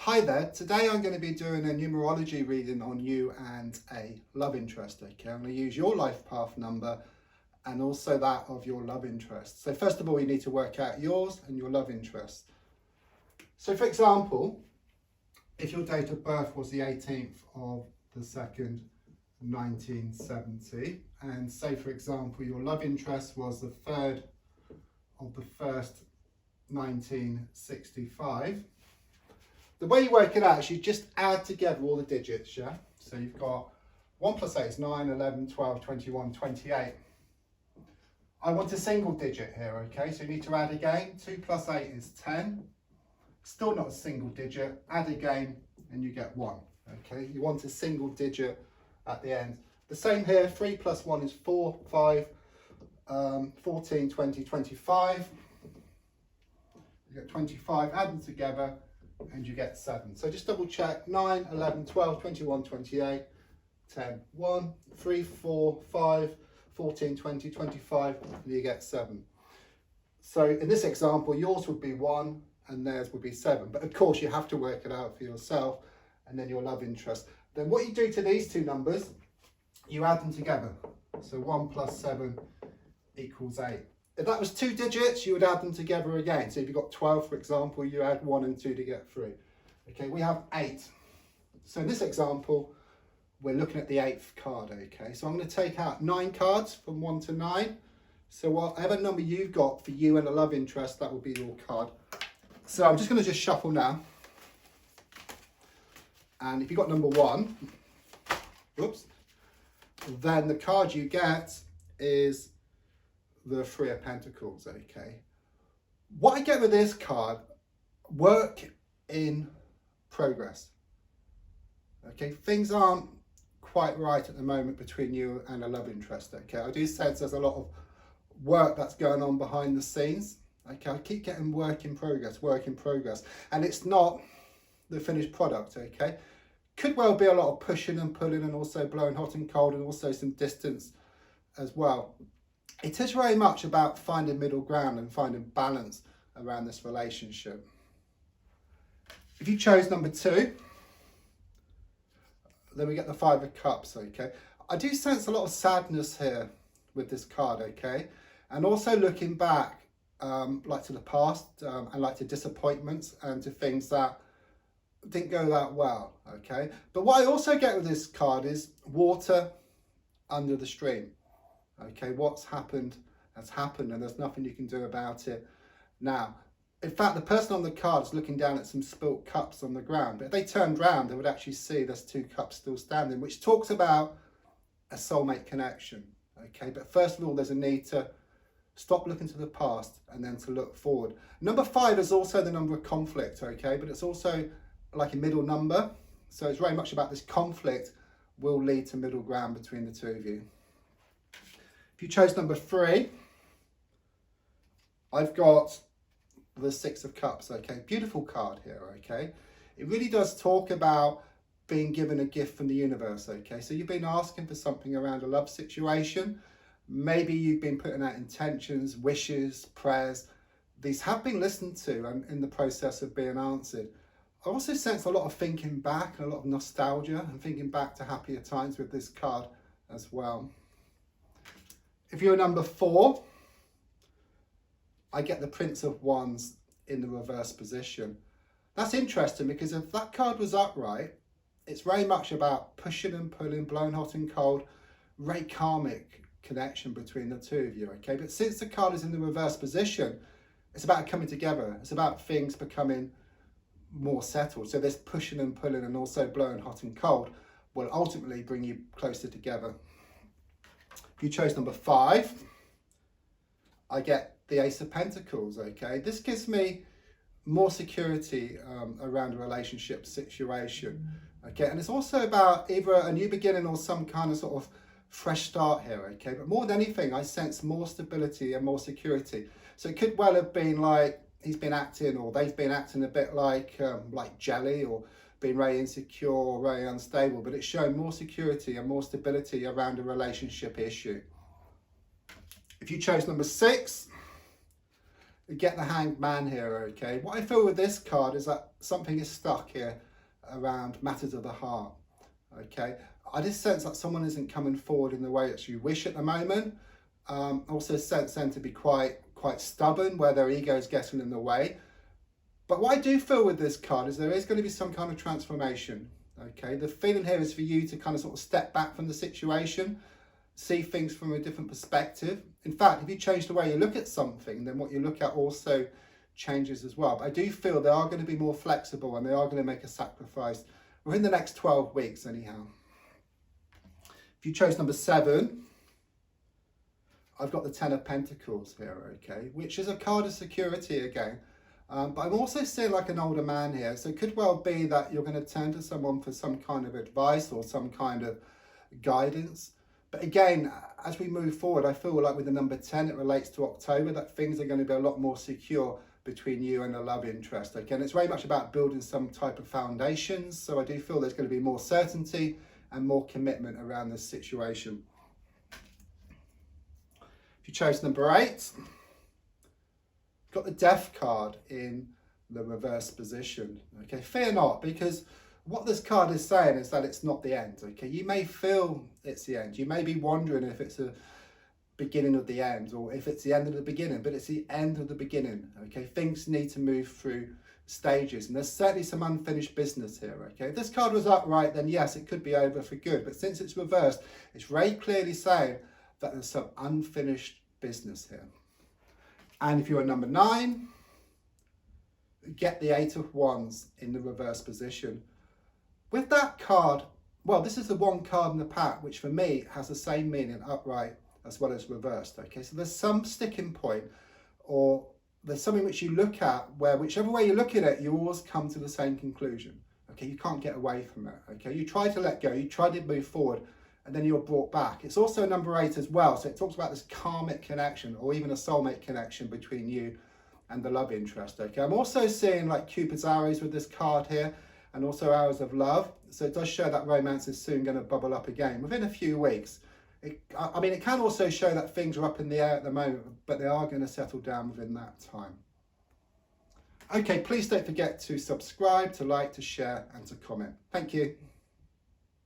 Hi there, today I'm going to be doing a numerology reading on you and a love interest, okay? I'm going to use your life path number and also that of your love interest. So first of all, you need to work out yours and your love interest. So for example, if your date of birth was the 18th of the 2nd, 1970, and say for example, your love interest was the 3rd of the 1st, 1965, the way you work it out is you just add together all the digits, yeah? So you've got 1 plus 8 is 9, 11, 12, 21, 28. I want a single digit here, okay? So you need to add again. 2 plus 8 is 10. Still not a single digit. Add again and you get 1, okay? You want a single digit at the end. The same here, 3 plus 1 is 4, 5, 14, 20, 25. You get 25, add them together, and you get 7. So just double check, 9, 11, 12, 21, 28, 10, 1, 3, 4, 5, 14, 20, 25, and you get 7. So in this example, yours would be 1 and theirs would be 7. But of course, you have to work it out for yourself and then your love interest. Then what you do to these two numbers, you add them together. So 1 plus 7 equals 8. If that was 2 digits, you would add them together again. So if you've got 12, for example, you add 1 and 2 to get 3. Okay, we have 8. So in this example, we're looking at the 8th card, okay? So I'm going to take out 9 cards from 1 to 9. So whatever number you've got for you and a love interest, that will be your card. So I'm just going to just shuffle now. And if you've got number 1, whoops, then the card you get is the 3 of Pentacles, okay? What I get with this card, work in progress. Okay, things aren't quite right at the moment between you and a love interest, okay? I do sense there's a lot of work that's going on behind the scenes, okay? I keep getting work in progress, and it's not the finished product, okay? Could well be a lot of pushing and pulling and also blowing hot and cold and also some distance as well. It is very much about finding middle ground and finding balance around this relationship. If you chose number 2, then we get the 5 of Cups, okay? I do sense a lot of sadness here with this card, okay? And also looking back, like to the past, and like to disappointments and to things that didn't go that well, okay? But what I also get with this card is water under the stream. Okay, what's happened has happened and there's nothing you can do about it now. In fact, the person on the card is looking down at some spilt cups on the ground, but if they turned round, they would actually see there's 2 cups still standing, which talks about a soulmate connection, okay? But first of all, there's a need to stop looking to the past and then to look forward. Number 5 is also the number of conflict, okay? But it's also like a middle number. So it's very much about this conflict will lead to middle ground between the two of you. If you chose number 3, I've got the 6 of Cups, okay? Beautiful card here, okay? It really does talk about being given a gift from the universe, okay? So you've been asking for something around a love situation. Maybe you've been putting out intentions, wishes, prayers. These have been listened to and in the process of being answered. I also sense a lot of thinking back and a lot of nostalgia and thinking back to happier times with this card as well. If you're number 4, I get the Prince of Wands in the reverse position. That's interesting because if that card was upright, it's very much about pushing and pulling, blowing hot and cold, very karmic connection between the two of you, okay? But since the card is in the reverse position, it's about coming together. It's about things becoming more settled. So this pushing and pulling and also blowing hot and cold will ultimately bring you closer together. If you chose number 5, I get the Ace of Pentacles, okay? This gives me more security around a relationship situation, okay? And it's also about either a new beginning or some kind of sort of fresh start here, okay? But more than anything, I sense more stability and more security. So it could well have been like he's been acting or they've been acting a bit like jelly or being very insecure or very unstable, but it's showing more security and more stability around a relationship issue. If you chose number 6, get the Hanged Man here, okay? What I feel with this card is that something is stuck here around matters of the heart, okay? I just sense that someone isn't coming forward in the way that you wish at the moment. Also sense them to be quite stubborn, where their ego is getting in the way. But what I do feel with this card is there is going to be some kind of transformation, okay? The feeling here is for you to kind of sort of step back from the situation, see things from a different perspective. In fact, if you change the way you look at something, then what you look at also changes as well. But I do feel they are going to be more flexible and they are going to make a sacrifice within the next 12 weeks anyhow. If you chose number 7, I've got the 10 of Pentacles here, okay, which is a card of security again. But I'm also seeing like an older man here. So it could well be that you're going to turn to someone for some kind of advice or some kind of guidance. But again, as we move forward, I feel like with the number 10, it relates to October, that things are going to be a lot more secure between you and a love interest. Again, it's very much about building some type of foundations. So I do feel there's going to be more certainty and more commitment around this situation. If you chose number 8, got the Death card in the reverse position. Okay, fear not, because what this card is saying is that it's not the end. Okay, you may feel it's the end. You may be wondering if it's a beginning of the end or if it's the end of the beginning, but it's the end of the beginning. Okay, things need to move through stages, and there's certainly some unfinished business here. Okay, if this card was upright, then yes, it could be over for good, but since it's reversed, it's very clearly saying that there's some unfinished business here. And if you're a number 9, get the 8 of Wands in the reverse position. With that card, well, this is the one card in the pack which for me has the same meaning upright as well as reversed. Okay, so there's some sticking point, or there's something which you look at where whichever way you look at it, you always come to the same conclusion. Okay, you can't get away from it. Okay, you try to let go, you try to move forward, and then you're brought back. It's also number 8 as well, so it talks about this karmic connection or even a soulmate connection between you and the love interest. Okay, I'm also seeing like Cupid's arrows with this card here, and also arrows of love. So it does show that romance is soon going to bubble up again within a few weeks. I mean, it can also show that things are up in the air at the moment, but they are going to settle down within that time. Okay, please don't forget to subscribe, to like, to share, and to comment. Thank you.